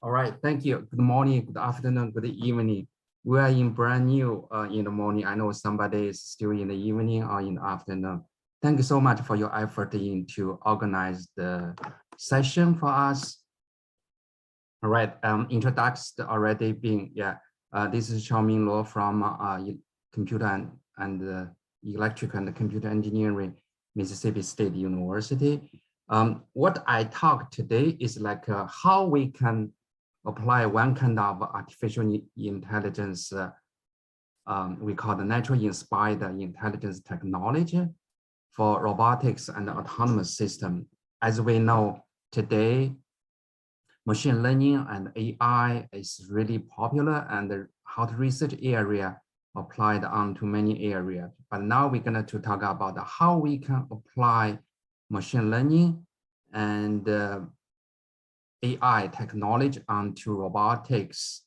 All right, thank you. Good morning, good afternoon, good evening. We are in brand new in the morning. I know somebody is still in the evening or in the afternoon. Thank you so much for your effort to organize the session for us. All right, introduction already been, this is Chaomin Luo from Computer and Electrical and Computer Engineering, Mississippi State University. What I talk today is like how we can apply one kind of artificial intelligence, we call the natural inspired intelligence technology for robotics and autonomous system. As we know today, machine learning and AI is really popular and the hot research area applied onto many areas. But now we're going to talk about how we can apply machine learning and AI technology onto robotics.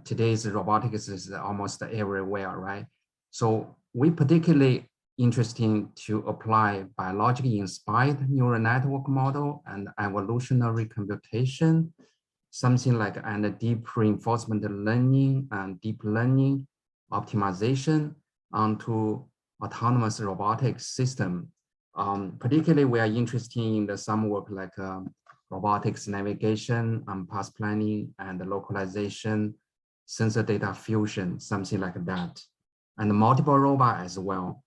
Today's robotics is almost everywhere, right? So we particularly interested to apply biologically inspired neural network model and evolutionary computation, something like deep reinforcement learning and deep learning optimization onto autonomous robotics system. Particularly, we are interested in some work like robotics navigation, path planning, and localization, sensor data fusion, something like that, and multiple robot as well.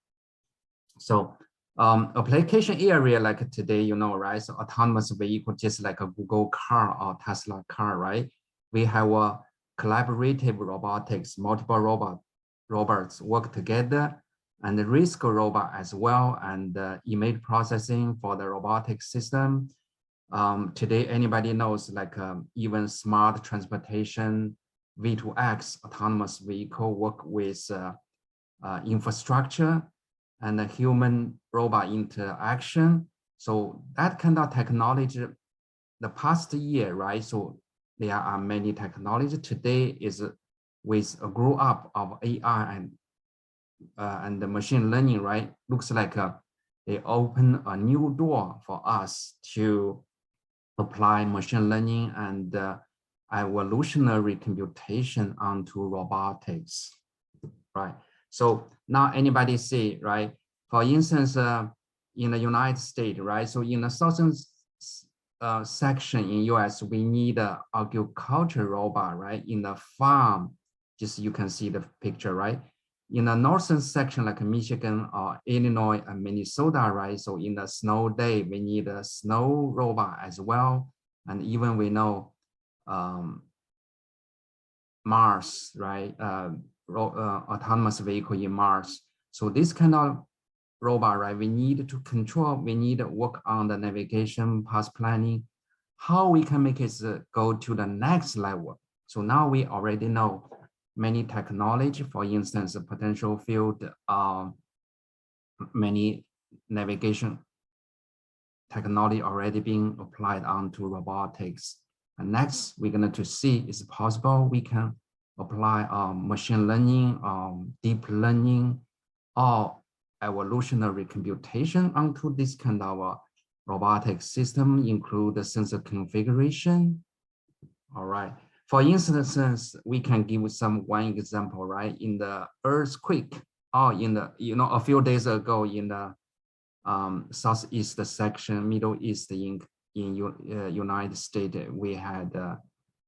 So application area like today, you know, right? So autonomous vehicle, just like a Google car or Tesla car, right? We have a collaborative robotics, multiple robots work together, and the risk robot as well, and image processing for the robotic system. Today, anybody knows like even smart transportation, V2X, autonomous vehicle work with infrastructure and the human-robot interaction. So that kind of technology, the past year, right? So there are many technology. Today is with a grow up of AI and the machine learning, right? Looks like they open a new door for us to apply machine learning and evolutionary computation onto robotics, right? So now anybody see, right? For instance, in the United States, right? So in the southern section in US, we need an agriculture robot, right? In the farm, just you can see the picture, right? In the northern section, like Michigan or Illinois and Minnesota, right? So in the snow day, we need a snow robot as well. And even we know Mars, right? Autonomous vehicle in Mars. So this kind of robot, right? We need to control, we need to work on the navigation, path planning, how we can make it go to the next level. So now we already know many technology, for instance, the potential field, many navigation technology already being applied onto robotics. And next, we're going to see is it possible we can apply machine learning, deep learning, or evolutionary computation onto this kind of robotic system, include the sensor configuration. All right. For instance, we can give one example, right? In the earthquake, or in the, a few days ago in the southeast section, Middle East in United States, we had,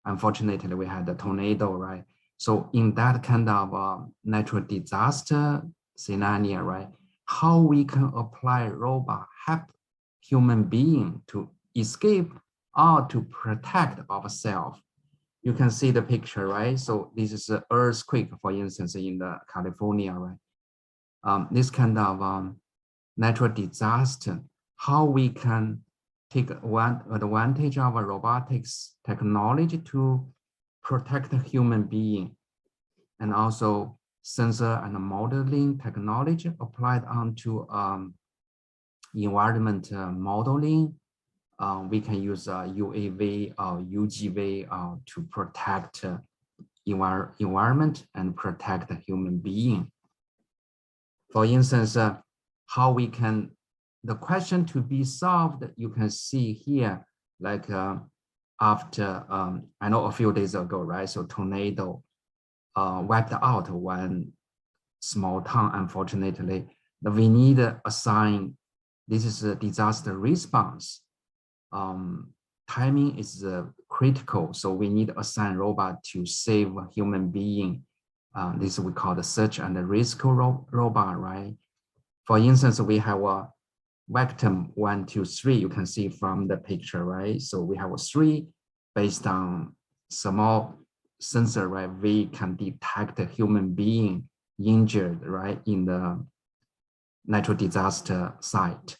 unfortunately, we had a tornado, right? So in that kind of natural disaster scenario, right? How we can apply robot, help human being to escape or to protect ourselves. You can see the picture, right? So this is an earthquake, for instance, in the California, right? This kind of natural disaster, how we can take one advantage of a robotics technology to protect the human being, and also sensor and modeling technology applied onto environment modeling. We can use UAV or UGV to protect environment and protect the human being. For instance, how we can, the question to be solved, you can see here, like after, I know a few days ago, right? So tornado wiped out one small town, unfortunately. We need to assign, this is a disaster response. Timing is critical, so we need to assign robot to save a human being. This we call the search and the rescue robot, right? For instance, we have a victim 1, 2, 3. You can see from the picture, right? So we have a 3 based on small sensor, right? We can detect a human being injured, right, in the natural disaster site.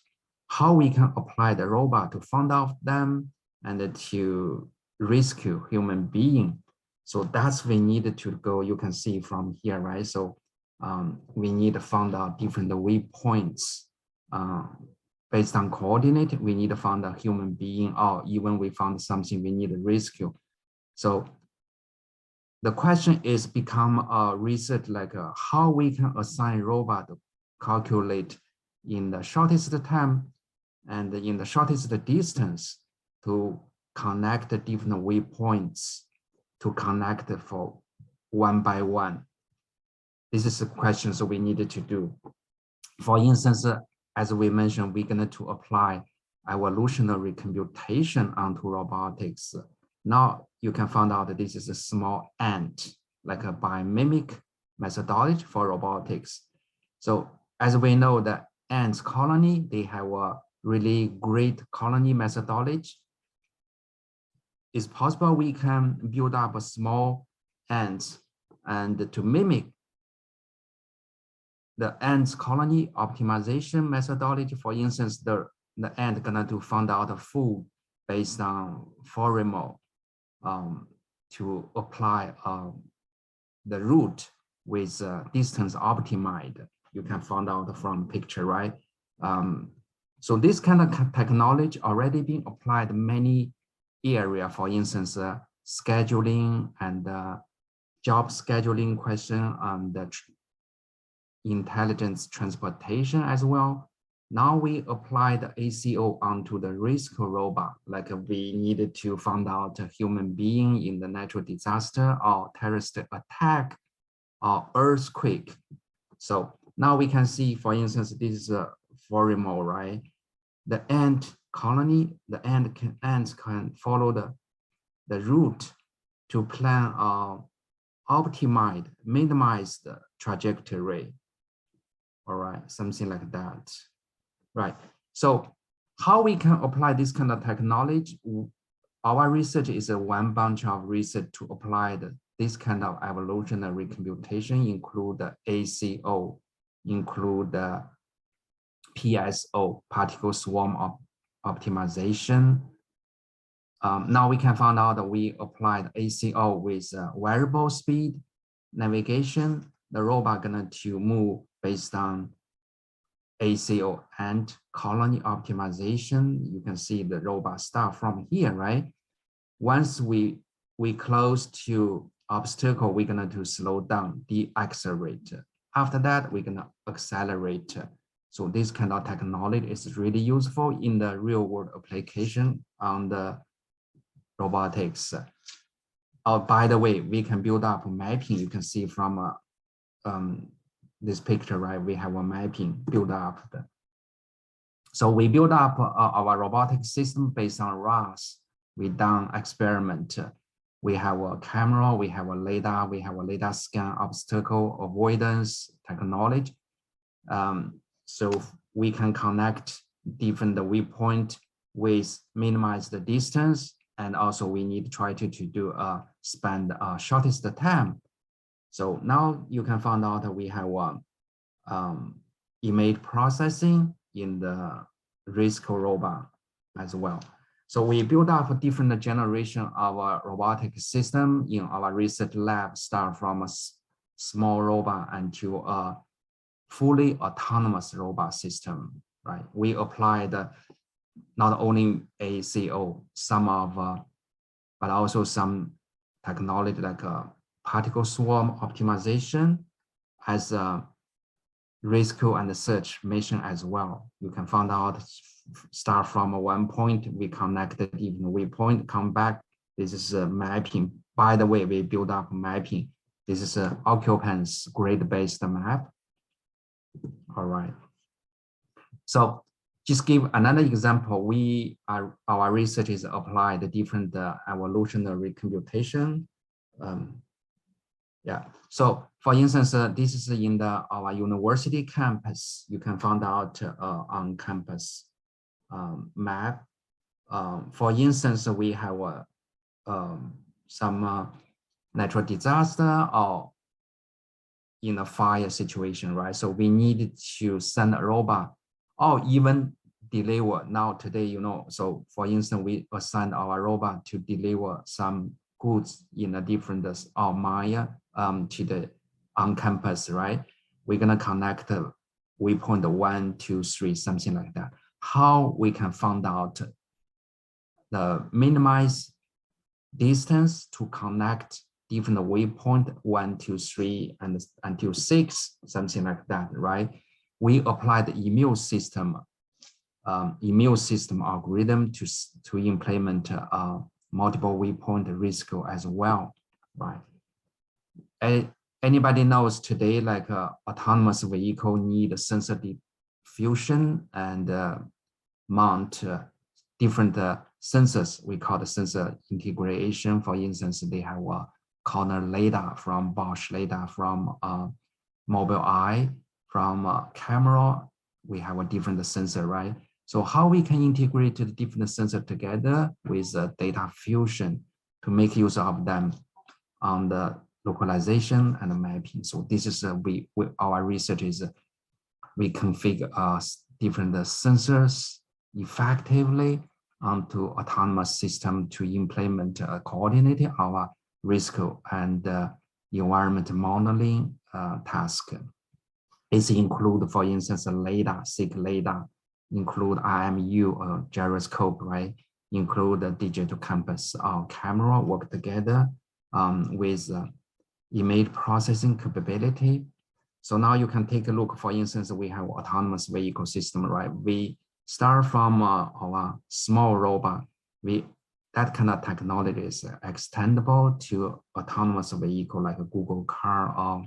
How we can apply the robot to find out them and to rescue human being. So that's we need to go, you can see from here, right? So we need to find out different waypoints. Based on coordinate, we need to find a human being, or even we found something we need to rescue. So the question is become a research like how we can assign robot to calculate in the shortest time and in the shortest distance to connect the different waypoints, to connect for one by one. This is the questions we needed to do. For instance, as we mentioned, we're going to apply evolutionary computation onto robotics. Now you can find out that this is a small ant, like a biomimic methodology for robotics. So as we know, the ants colony, they have a really great colony methodology. It's possible we can build up a small ants and to mimic the ants colony optimization methodology. For instance, the ant gonna to find out the food based on pheromone to apply the route with distance optimized. You can find out from picture, right? So this kind of technology already being applied many area, for instance, scheduling and job scheduling question and the intelligence transportation as well. Now we apply the ACO onto the rescue robot, like we needed to find out a human being in the natural disaster or terrorist attack or earthquake. So now we can see, for instance, this is a pheromone, right? The ant colony, the ants can follow the route to plan optimize, minimize the trajectory. All right, something like that. Right. So how we can apply this kind of technology? Our research is a one bunch of research to apply this kind of evolutionary computation, include the ACO, include the PSO, particle swarm optimization. Now we can find out that we applied ACO with variable speed navigation. The robot gonna to move based on ACO and colony optimization. You can see the robot start from here, right? Once we close to obstacle, we're gonna to slow down, de-accelerate. After that, we're gonna accelerate. So this kind of technology is really useful in the real world application on the robotics. Oh, by the way, we can build up mapping. You can see from this picture, right? We have a mapping build up. So we build up our robotic system based on RAS. We done experiment. We have a camera, we have a radar scan, obstacle avoidance technology. So we can connect different waypoint with minimize the distance. And also we need to try to do spend shortest time. So now you can find out that we have image processing in the rescue robot as well. So we build up a different generation of a robotic system in our research lab, start from a small robot until a fully autonomous robot system, right? We applied not only ACO, some of, but also some technology like particle swarm optimization as a rescue and search mission as well. You can find out, start from one point, we connect the even waypoint, come back This is a mapping. By the way, we build up mapping. This is a occupants grid-based map. All right. So just give another example. Our research is applied different evolutionary computation. Yeah. So for instance, this is in our university campus. You can find out on campus map. For instance, we have some natural disaster or in a fire situation, right? So we needed to send a robot or even deliver. Now today, you know, so for instance, we assigned our robot to deliver some goods in a different Maya to the on campus, right? We're gonna connect waypoint 1, 2, 3, something like that. How we can find out the minimize distance to connect different waypoint 1, 2, 3, and until 6, something like that, right? We apply the immune system algorithm to implement multiple waypoint risk as well, right? Anybody knows today, like autonomous vehicle need sensor diffusion and mount different sensors. We call the sensor integration. For instance, they have a corner lidar from Bosch lidar, from mobile eye, from camera. We have a different sensor, right? So how we can integrate the different sensor together with data fusion to make use of them on the localization and mapping. So this is our research is we configure different sensors effectively onto autonomous system to implement coordinated our risk and environment modeling task. It include, for instance, LiDAR, SIG LiDAR, include IMU gyroscope, right? Include the digital compass or camera work together with image processing capability. So now you can take a look. For instance, we have autonomous vehicle system, right? We start from our small robot. That kind of technology is extendable to autonomous vehicle like a Google car or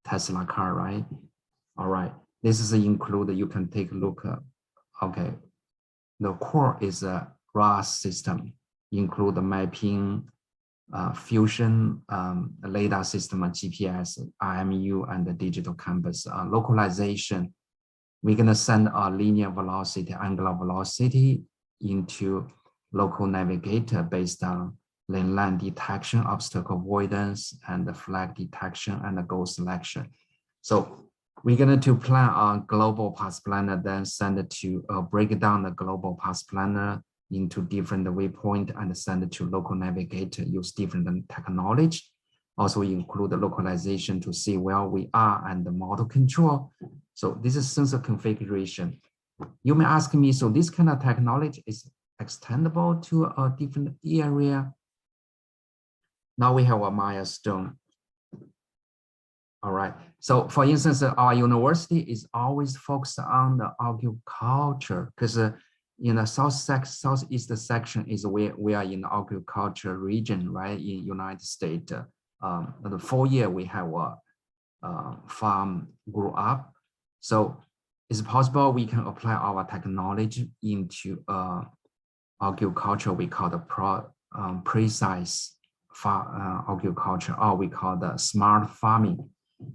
Tesla car, right? All right. This is included. You can take a look. Okay. The core is a RAS system, include the mapping, fusion, LiDAR system, GPS, IMU, and the digital compass. Localization, we're going to send a linear velocity, angular velocity into local navigator based on lane line detection, obstacle avoidance, and the flag detection and the goal selection. So we're going to plan a global path planner, then send it to break down the global path planner into different waypoint and send it to local navigator, use different technology. Also include the localization to see where we are and the model control. So this is sensor configuration. You may ask me, so this kind of technology is extendable to a different area? Now we have a milestone. All right. So for instance, our university is always focused on the agriculture because in the southeast section is where we are in the agriculture region, right? In United States, the 4 year we have a farm grew up. So it's possible we can apply our technology into agriculture. We call the precise agriculture, or we call the smart farming.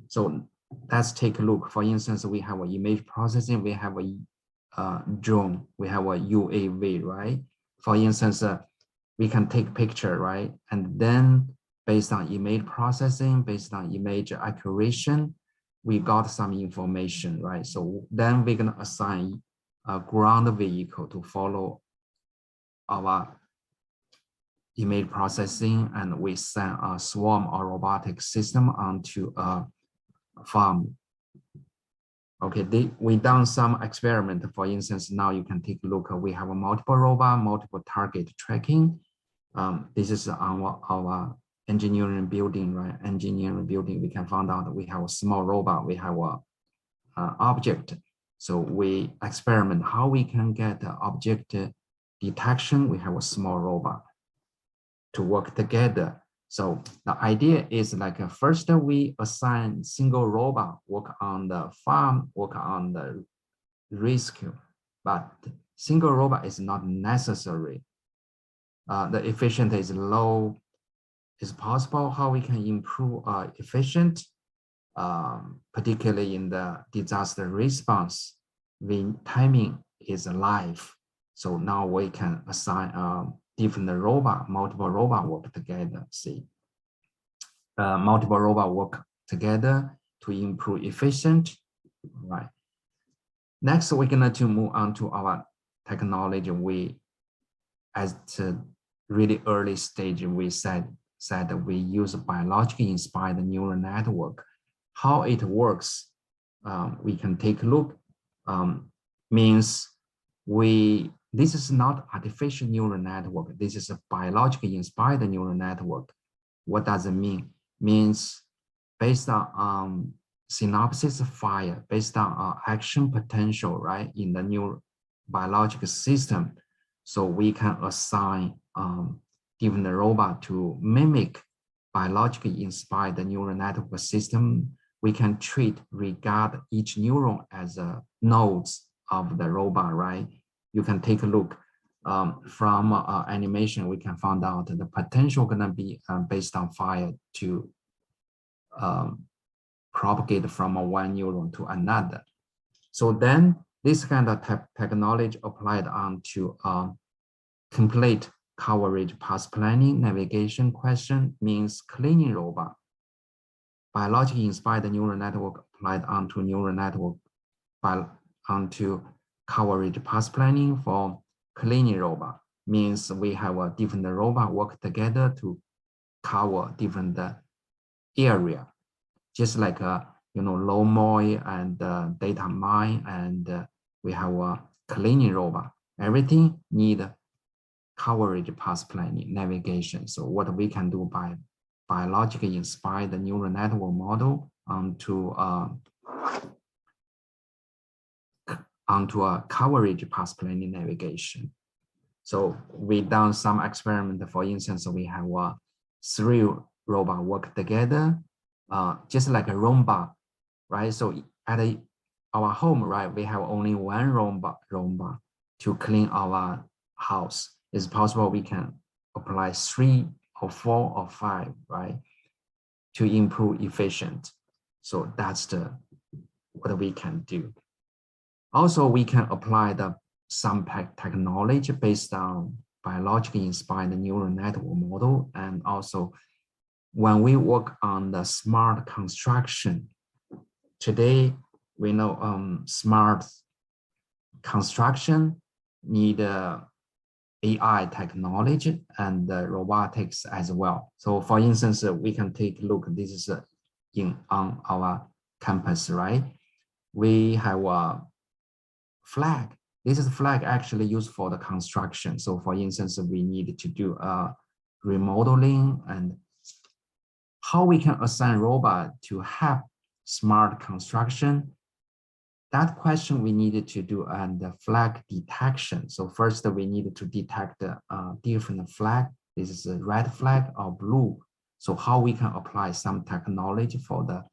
So let's take a look. For instance, we have an image processing, we have a drone, we have a UAV, right? For instance, we can take picture, right? And then based on image processing, based on image accuracy, we got some information, right? So then we're gonna assign a ground vehicle to follow our image processing, and we send a swarm or robotic system onto a farm. Okay, we done some experiment. For instance, now you can take a look. We have a multiple robot, multiple target tracking. This is our engineering building, right? Engineering building. We can find out that we have a small robot. We have a object. So we experiment how we can get object detection. We have a small robot. to work together. So the idea is like first we assign single robot work on the farm, work on the rescue, but single robot is not necessary. The efficiency is low. It's possible how we can improve efficient, particularly in the disaster response when timing is live. So now we can assign different robot, multiple robot work together. See, multiple robot work together to improve efficient, right? Next, we're going to move on to our technology. We, at a really early stage, we said that we use biologically inspired neural network. How it works, we can take a look. Means this is not artificial neural network. This is a biologically inspired neural network. What does it mean? Means based on synapses fire, based on action potential, right, in the neural biological system. So we can assign given the robot to mimic biologically inspired neural network system. We can regard each neuron as a nodes of the robot, right? You can take a look from animation. We can find out the potential gonna be based on fire to propagate from one neuron to another. So then this kind of technology applied onto complete coverage path planning navigation question means cleaning robot. Biologically inspired neural network applied onto neural network onto coverage path planning for cleaning robot means we have a different robot work together to cover different area, just like low MOI and data mine, and we have a cleaning robot. Everything need coverage path planning navigation. So what we can do by biologically inspired neural network model onto a coverage path planning navigation. So we done some experiment. For instance, we have 3 robots work together, just like a robot, right? So at our home, right, we have only 1 robot to clean our house. It's possible we can apply 3 or 4 or 5, right, to improve efficient. So that's what we can do. Also, we can apply some technology based on biologically inspired neural network model. And also, when we work on the smart construction, today we know smart construction need AI technology and robotics as well. So for instance, we can take a look. This is on our campus, right? We have a flag. This is a flag actually used for the construction. So for instance, we need to do remodeling, and how we can assign robot to have smart construction. That question we needed to do and the flag detection. So first we needed to detect different flag. This is a red flag or blue. So how we can apply some technology for the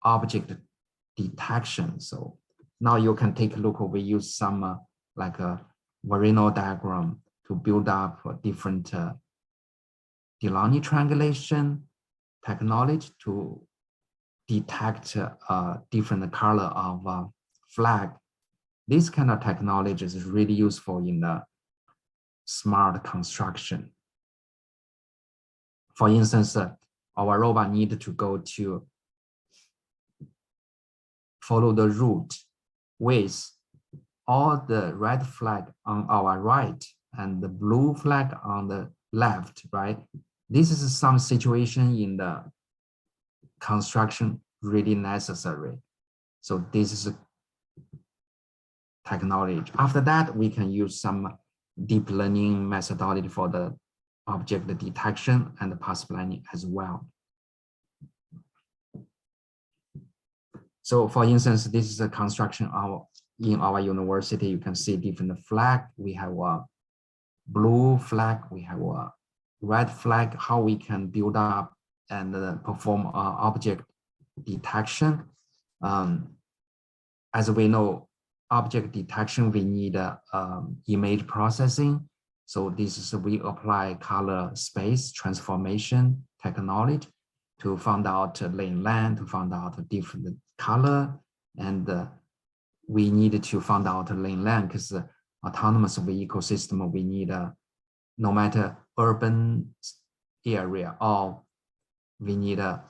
object detection. So now you can take a look. We use some like a Varino diagram to build up different Delaunay triangulation technology to detect different color of flag. This kind of technology is really useful in the smart construction. For instance, our robot need to go to follow the route with all the red flag on our right and the blue flag on the left, right? This is some situation in the construction really necessary. So this is a technology. After that, we can use some deep learning methodology for the object detection and the path planning as well. So for instance, this is a construction in our university. You can see different flag. We have a blue flag, we have a red flag, how we can build up and perform object detection. As we know, object detection, we need image processing. So this is, we apply color space transformation technology to find out lane length, to find out different color, and we need to find out lane length because autonomous vehicle system, we need no matter urban area, or we need a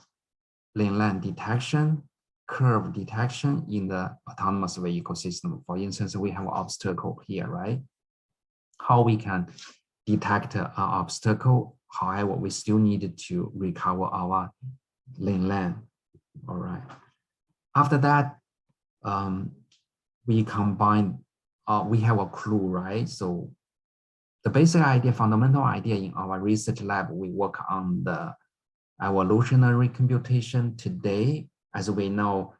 lane length detection, curve detection in the autonomous vehicle system. For instance, we have an obstacle here, right? How we can detect an obstacle, however, we still need to recover our lane length. All right. After that, we combine, we have a clue, right? So the basic idea, fundamental idea in our research lab, we work on the evolutionary computation. Today, as we know,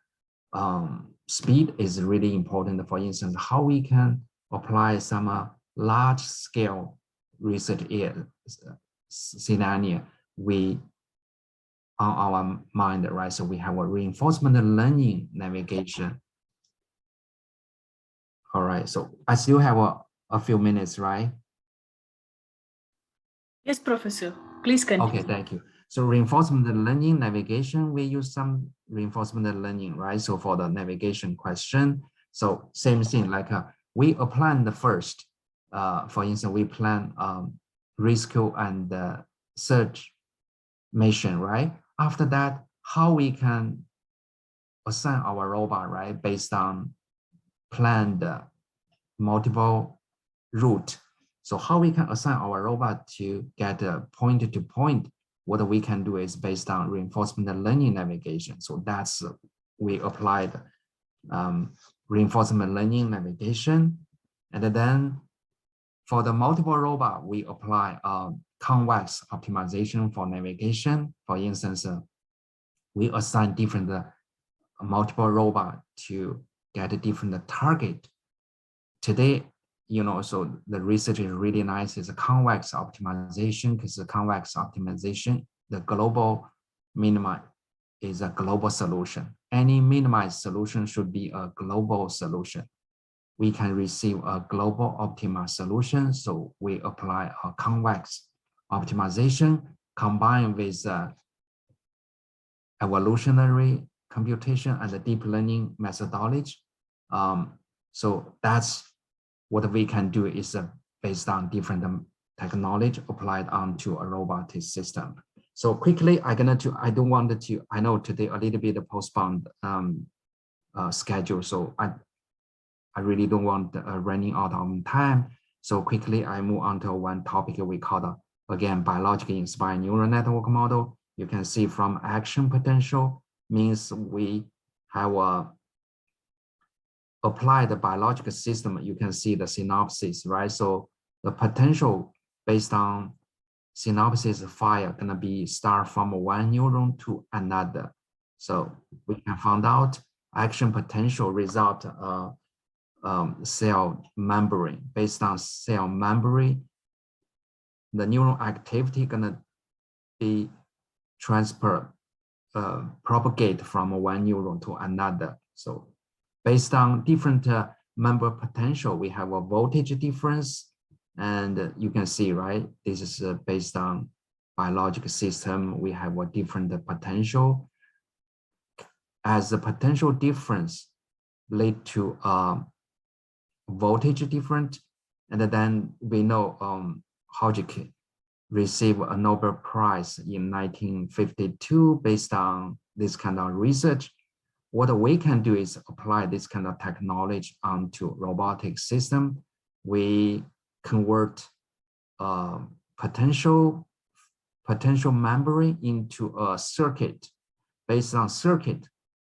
speed is really important. For instance, how we can apply some large scale research scenario we on our mind, right? So we have a reinforcement learning navigation. All right, so I still have a few minutes, right? Yes, Professor. Please continue. Okay, thank you. So reinforcement learning navigation, we use some reinforcement learning, right? So for the navigation question, so same thing, like we plan the first, for instance, we plan rescue and search mission, right? After that, how we can assign our robot, right? Based on planned multiple route. So how we can assign our robot to get a point to point, what we can do is based on reinforcement learning navigation. So that's, we applied reinforcement learning navigation. And then for the multiple robot, we apply convex optimization for navigation. For instance, we assign different multiple robot to get a different target. Today, you know, so the research is really nice. It's a convex optimization, because the convex optimization, the global minima is a global solution. Any minimized solution should be a global solution. We can receive a global optimal solution. So we apply a convex optimization combined with evolutionary computation and the deep learning methodology. So that's what we can do, is based on different technology applied onto a robotic system. So quickly, I don't want to, I know today a little bit postponed schedule, so I really don't want running out of time. So quickly, I move on to one topic we call again, biologically inspired neural network model. You can see from action potential means we have apply the biological system. You can see the synopsis, right? So the potential based on synopsis file gonna be start from one neuron to another. So we can find out action potential result cell membrane. Based on cell membrane, the neural activity gonna be propagate from one neuron to another. So based on different member potential, we have a voltage difference, and you can see, right? This is based on biological system. We have a different potential. As the potential difference lead to voltage difference, and then we know Hodgkin received a Nobel Prize in 1952 based on this kind of research. What we can do is apply this kind of technology onto robotic system. We convert potential memory into a circuit. Based on circuit,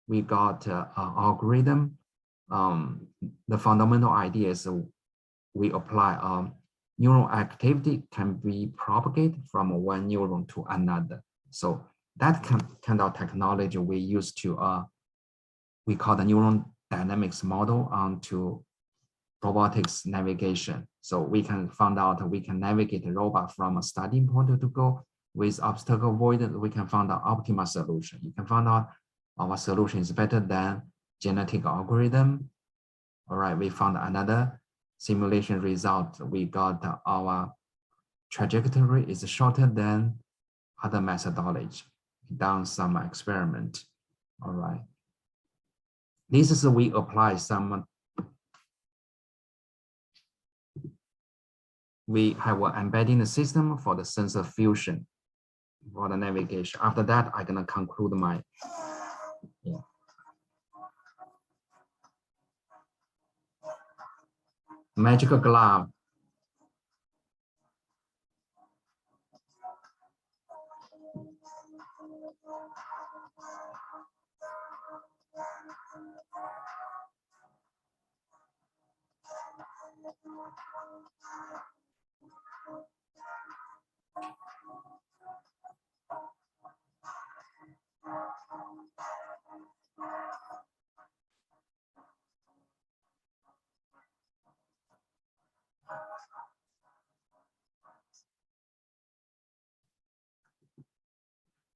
we got an algorithm. The fundamental idea is we apply neural activity can be propagated from one neuron to another. So that kind of technology we use to we call the neuron dynamics model onto robotics navigation. So we can find out we can navigate the robot from a starting point to go with obstacle avoidance. We can find out optimal solution. You can find out our solution is better than genetic algorithm. All right, we found another simulation result. We got our trajectory is shorter than other methodology. Done some experiment. All right. This is we apply some. We have an embedding the system for the sensor fusion for the navigation. After that, I'm gonna conclude my magical glove.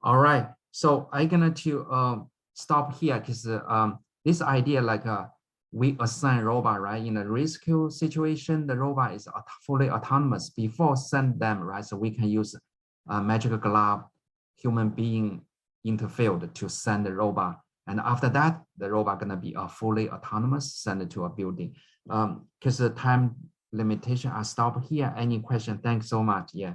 All right, so I'm gonna stop here because this idea like we assign robot, right? In a rescue situation, the robot is fully autonomous. Before send them, right? So we can use a magical glove, human being interfered to send the robot. And after that, the robot gonna be fully autonomous, send it to a building. Because the time limitation, I stop here. Any question? Thanks so much. Yeah.